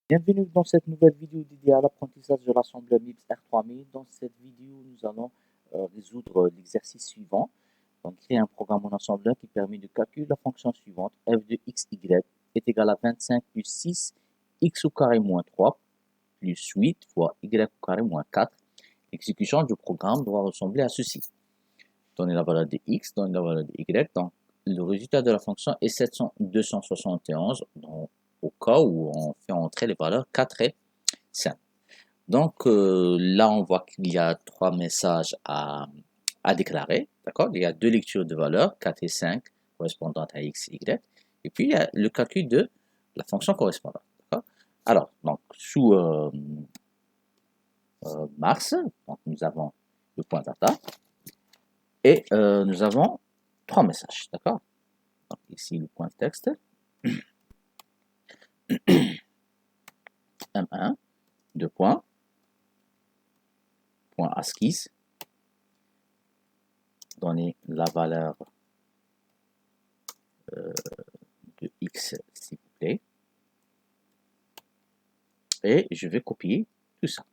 Bienvenue dans cette nouvelle vidéo dédiée à l'apprentissage de l'assembleur MIPS R3000. Dans cette vidéo, nous allons résoudre l'exercice suivant. Donc, créer un programme en assembleur qui permet de calculer la fonction suivante. F de x, y est égal à 25 plus 6, x au carré moins 3, plus 8 fois y au carré moins 4. L'exécution du programme doit ressembler à ceci. Donner la valeur de x, donner la valeur de y. Donc, le résultat de la fonction est 271 au cas où on fait entrer les valeurs 4 et 5. Donc là, on voit qu'il y a trois messages à déclarer. D'accord? Il y a deux lectures de valeurs, 4 et 5, correspondantes à x et y. Et puis, il y a le calcul de la fonction correspondante. Alors, donc, sous Mars, donc, nous avons le point data et nous avons trois messages. D'accord? Donc, ici, le point texte. M1, deux points, point ASCII, donner la valeur de x, s'il vous plaît. Et je vais copier tout ça.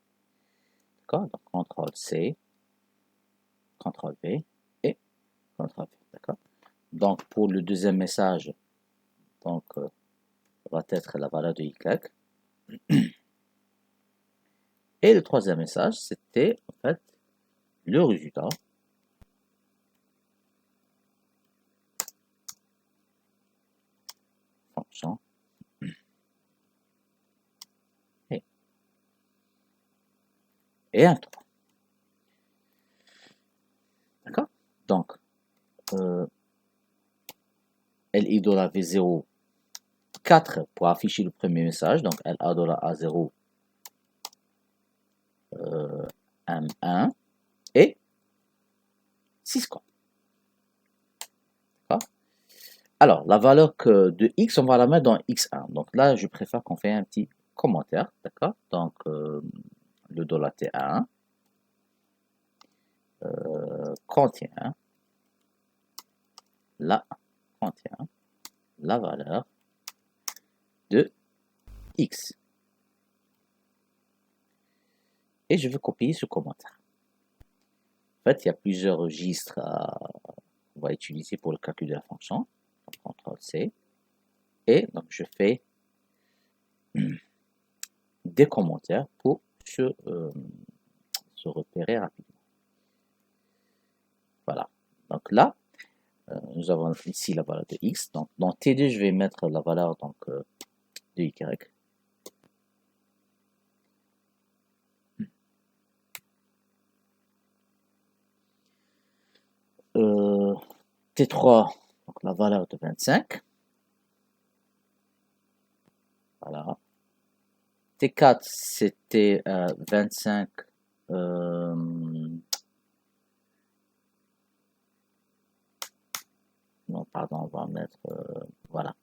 D'accord? Donc, CTRL-C, CTRL-V et CTRL-V. D'accord? Donc, pour le deuxième message, donc, va être la valeur de Y. Et le troisième message, c'était en fait le résultat. Fonction. Et un 3. D'accord? Donc, LI de la V0, 4 pour afficher le premier message. Donc, LA de la A0, M1 et 6 quoi. D'accord? Alors, la valeur de x, on va la mettre dans x1. Donc là, je préfère qu'on fait un petit commentaire. D'accord? Donc, le $T1 contient la valeur de x. Et je vais copier ce commentaire. En fait, il y a plusieurs registres qu'on va utiliser pour le calcul de la fonction. Donc, CTRL-C. Et donc, je fais des commentaires pour se repérer rapidement. Voilà. Donc là, nous avons ici la valeur de x. Donc, dans T2, je vais mettre la valeur donc, de y. T3, donc la valeur de 25. Voilà. T4, c'était 25. Non, pardon, on va mettre. Voilà.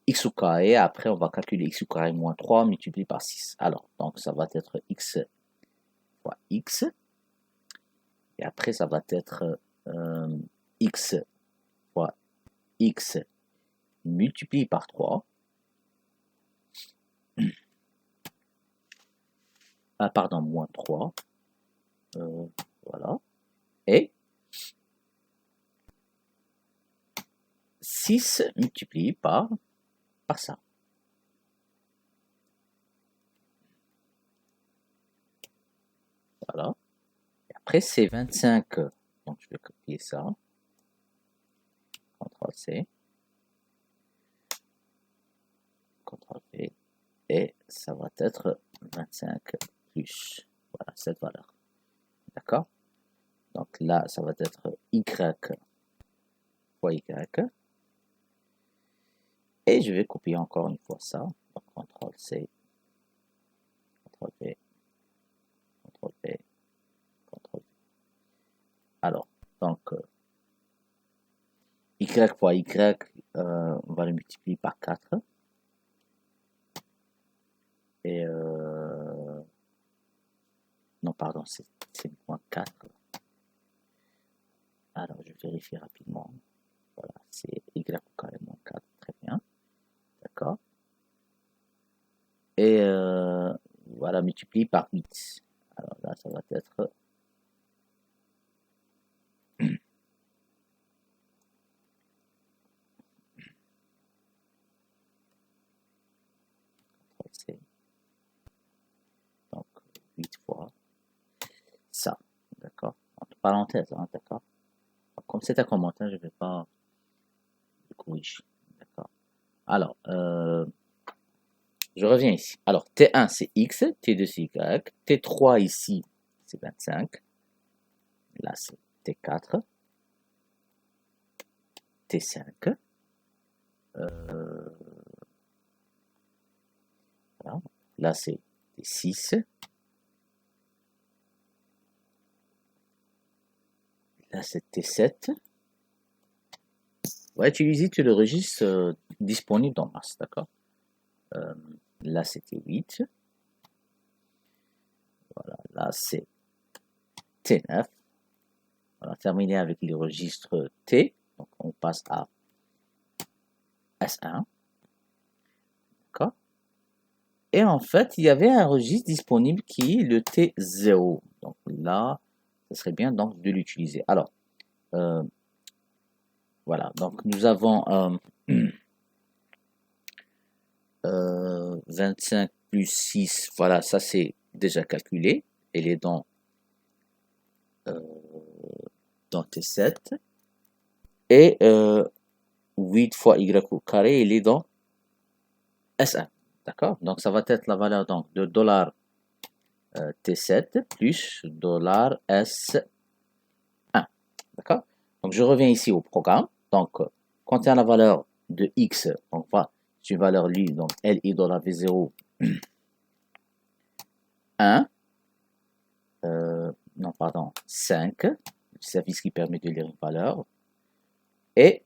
X au carré. Après, on va calculer x au carré moins 3 multiplié par 6. Alors, donc ça va être x fois x. Et après, ça va être x fois x multiplié par 3. Ah, pardon, moins 3. Voilà. Et 6 multiplié par ça. Voilà. Et après, c'est 25. Donc, je vais copier ça. CTRL-C. CTRL-V. Et ça va être 25 plus. Voilà, cette valeur. D'accord? Donc là, ça va être y fois y. Et je vais copier encore une fois ça. CTRL-C, CTRL-V, CTRL-V, CTRL-V. Alors, donc, y fois y, on va le multiplier par 4. Et non, pardon, c'est moins 4. Alors, je vérifie rapidement. Voilà, c'est y au carré moins 4. Très bien. D'accord. et voilà, multiplié par 8. Alors là, ça va être c'est donc 8 fois ça, d'accord? Entre parenthèses, hein, d'accord? Comme c'est un commentaire, je ne vais pas le corriger, d'accord? Alors, je reviens ici. Alors, T1, c'est X, T2, c'est Y, T3 ici, c'est 25. Là, c'est T4, T5. Voilà. Là, c'est T6. Là, c'est T7. On va utiliser tout le registre disponible dans Mars, d'accord? Là, c'est T8. Voilà, là, c'est T9. On va terminer avec les registres T. Donc, on passe à S1. D'accord? Et en fait, il y avait un registre disponible qui est le T0. Donc là, ce serait bien donc de l'utiliser. Alors, voilà. Donc, nous avons 25 plus 6. Voilà, ça c'est déjà calculé. Elle est dans T7. Et 8 fois y au carré, il est dans S1. D'accord? Donc, ça va être la valeur donc, de dollar T7 plus dollar S1. D'accord? Donc, je reviens ici au programme. Donc, quand il y a la valeur de X, donc voilà, c'est une valeur lui, donc L est dollar V0 1. Non, pardon, 5. Le service qui permet de lire une valeur. Et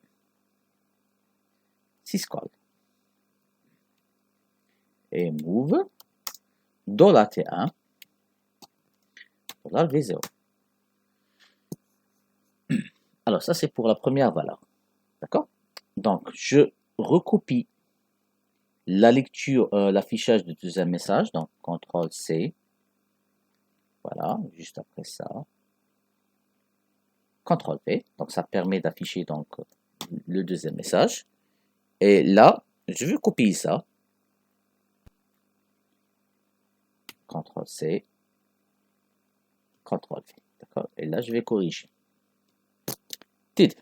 syscall. Et move dollar $T1 dollar V0. Alors, ça, c'est pour la première valeur. D'accord? Donc, je recopie la lecture, l'affichage du deuxième message. Donc, CTRL-C. Voilà, juste après ça. CTRL-V. Donc, ça permet d'afficher donc le deuxième message. Et là, je vais copier ça. CTRL-C. CTRL-V. D'accord? Et là, je vais corriger. TID.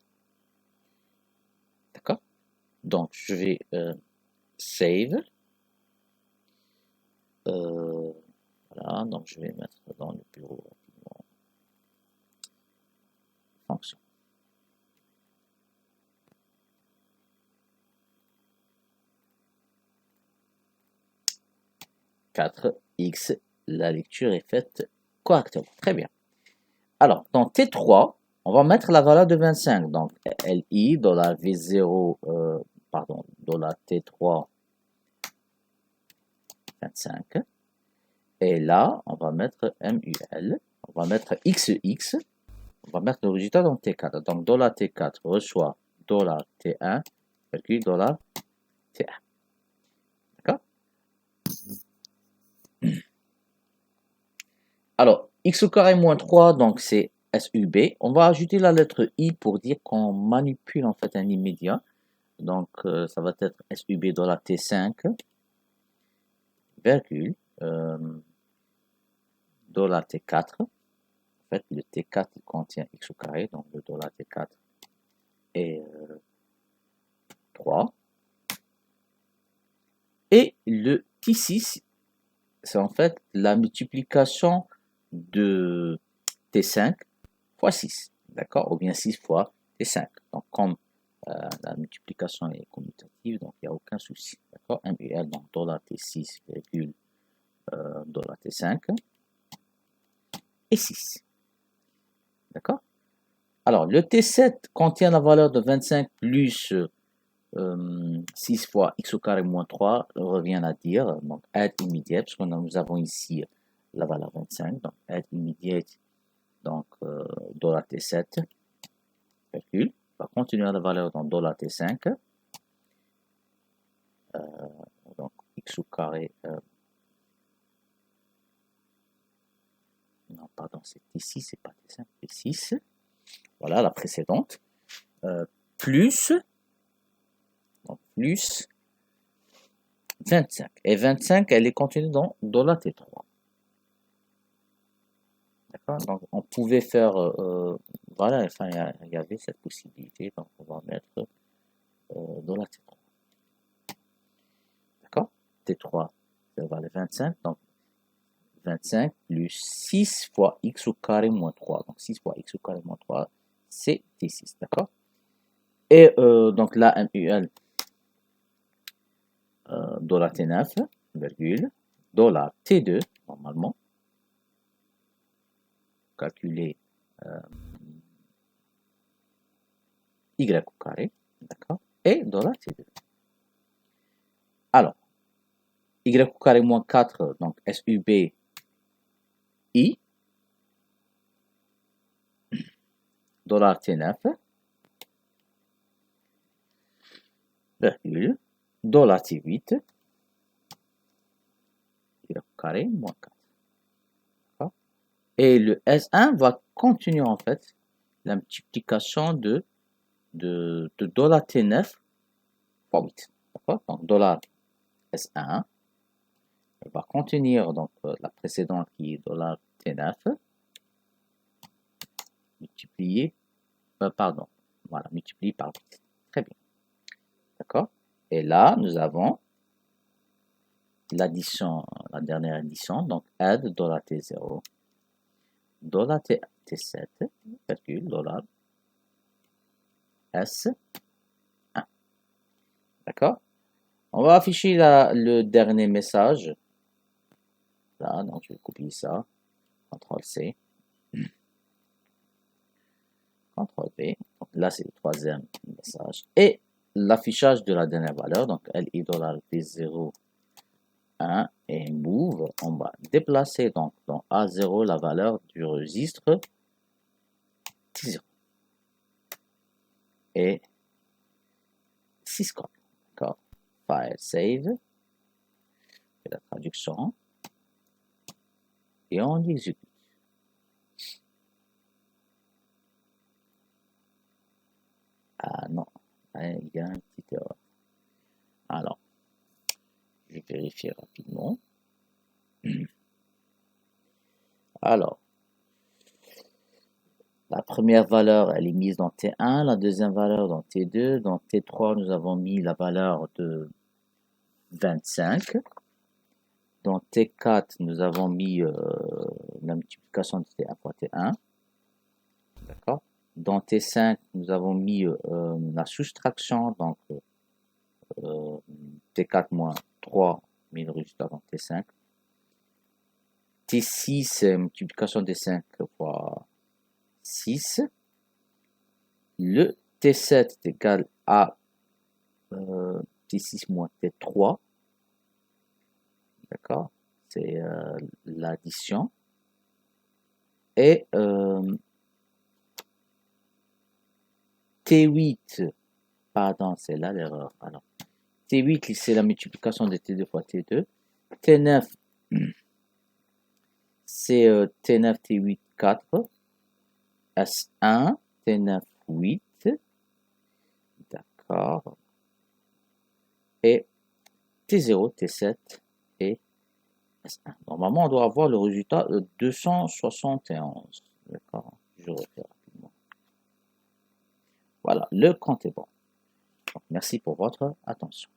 D'accord? Donc, je vais save. Voilà, donc je vais mettre dans le bureau rapidement. Fonction. X, la lecture est faite correctement. Très bien. Alors, dans T3, on va mettre la valeur de 25. Donc, LI, $V0, pardon, $T3, 25. Et là, on va mettre MUL. On va mettre XX. On va mettre le résultat dans T4. Donc, $T4 reçoit $T1, $T1. D'accord? Alors, x au carré moins 3, donc c'est SUB. On va ajouter la lettre I pour dire qu'on manipule en fait un immédiat. Donc, ça va être SUB $T5, virgule, $T4. En fait, le T4 il contient x au carré, donc le $T4 est 3. Et le T6, c'est en fait la multiplication de T5 fois 6, d'accord? Ou bien 6 fois T5. Donc, comme la multiplication est commutative, donc il n'y a aucun souci, d'accord? MUL, donc $T6, $T5 et 6, d'accord? Alors, le T7 contient la valeur de 25 plus 6 fois x au carré moins 3, revient à dire, donc aide immédiate, parce que nous avons ici la valeur 25, donc aide immédiate, donc $T7, calcul, on va continuer à la valeur dans $T5, donc x au carré pardon, c'est T6, c'est pas T5, T6. Voilà, la précédente. Plus, donc plus 25. Et 25, elle est contenue dans $T3. D'accord? Donc, on pouvait faire, voilà, enfin, il y avait cette possibilité. Donc, on va mettre $T3. D'accord? T3, ça va les 25. Donc, 25 plus 6 fois x au carré moins 3. Donc, 6 fois x au carré moins 3, c'est T6. D'accord? Et donc là, MUL, $T9, virgule, $T2, normalement, calculer y au carré, d'accord, et $T2. Alors, y au carré moins 4, donc SUB, I, $T9, virgule, $T8, y au carré moins 4. D'accord? Et le S1 va continuer en fait la multiplication de $T9 fois 8. D'accord? Donc, $S1 va contenir donc la précédente qui est $T9 multiplié, pardon, voilà, multiplié par 8. Très bien. D'accord? Et là, nous avons l'addition, la dernière addition, donc add $T0, $T7, virgule, $S1. D'accord? On va afficher le dernier message. Là, donc je vais copier ça. CTRL-C. CTRL-V. Donc là, c'est le troisième message. Et l'affichage de la dernière valeur. Donc, elle est $T0, 1 et move. On va déplacer donc dans A0 la valeur du registre T0. Et 6 copies. D'accord? File, save. Et la traduction. Et on exécute. Ah non, il y a un petit erreur. Alors, je vais vérifier rapidement. Alors, la première valeur, elle est mise dans T1, la deuxième valeur dans T2. Dans T3, nous avons mis la valeur de 25. Dans T4, nous avons mis la multiplication de T1 fois T1. D'accord? Dans T5, nous avons mis la soustraction, donc T4 moins 3, mais le résultat dans T5. T6, multiplication de 5 fois 6. Le T7 est égal à T6 moins T3. D'accord? C'est l'addition. Et T8, pardon, c'est là l'erreur. Alors, T8, c'est la multiplication de T2 fois T2. T9, c'est T9, T8, 4. S1, T9, 8. D'accord. Et T0, T7 et S1. Normalement, on doit avoir le résultat de 271. D'accord. Je refais rapidement. Voilà, le compte est bon. Donc, merci pour votre attention.